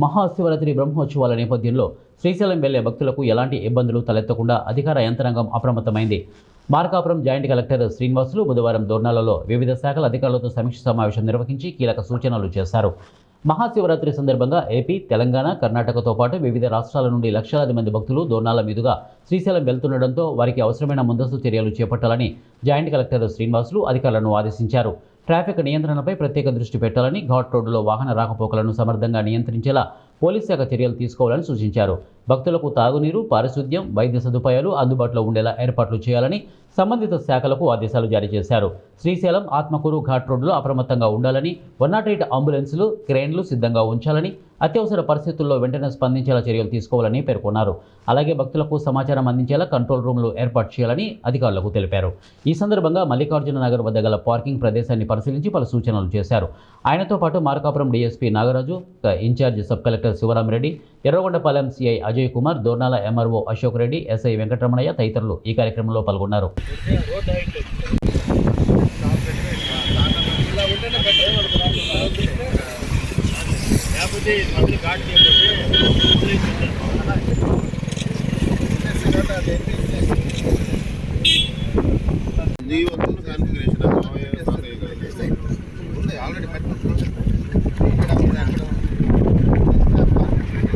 మహాశివరాత్రి బ్రహ్మోత్సవాల నేపథ్యంలో శ్రీశైలం వెళ్లే భక్తులకు ఎలాంటి ఇబ్బందులు తలెత్తకుండా అధికార యంత్రాంగం అప్రమత్తమైంది. మార్కాపురం జాయింట్ కలెక్టర్ శ్రీనివాసులు బుధవారం దోర్నాలలో వివిధ శాఖల అధికారులతో సమీక్ష సమావేశం నిర్వహించి కీలక సూచనలు చేశారు. మహాశివరాత్రి సందర్భంగా ఏపీ, తెలంగాణ, కర్ణాటకతో పాటు వివిధ రాష్ట్రాల నుండి లక్షలాది మంది భక్తులు దోర్నాల మీదుగా శ్రీశైలం వెళ్తుండటంతో వారికి అవసరమైన ముందస్తు చర్యలు చేపట్టాలని జాయింట్ కలెక్టర్ శ్రీనివాసులు అధికారులను ఆదేశించారు. ట్రాఫిక్ నియంత్రణపై ప్రత్యేక దృష్టి పెట్టాలని, ఘాట్ రోడ్డులో వాహన రాకపోకలను సమర్థంగా నియంత్రించేలా పోలీస్ శాఖ చర్యలు తీసుకోవాలని సూచించారు. భక్తులకు తాగునీరు, పారిశుద్ధ్యం, వైద్య సదుపాయాలు అందుబాటులో ఉండేలా ఏర్పాట్లు చేయాలని సంబంధిత శాఖలకు ఆదేశాలు జారీ చేశారు. శ్రీశైలం, ఆత్మకూరు ఘాట్ రోడ్డులో అప్రమత్తంగా ఉండాలని, 108 అంబులెన్సులు, క్రేన్లు సిద్ధంగా ఉంచాలని, అత్యవసర పరిస్థితుల్లో వెంటనే స్పందించేలా చర్యలు తీసుకోవాలని పేర్కొన్నారు. అలాగే భక్తులకు సమాచారం అందించేలా కంట్రోల్ రూమ్లు ఏర్పాటు చేయాలని అధికారులకు తెలిపారు. ఈ సందర్భంగా మల్లికార్జున నగర్ వద్ద గల పార్కింగ్ ప్రదేశాన్ని పరిశీలించి పలు సూచనలు చేశారు. ఆయనతో పాటు Markapuram DSP Nagaraju, incharge sub collector Sivaramareddy, Yerragondapalem CI Ajay Kumar, Dornala MRO Ashok Reddy, SI Venkataramanaiah తదితరులు ఈ కార్యక్రమంలో పాల్గొన్నారు. నీ వంతు కాన్ఫిగరేషన్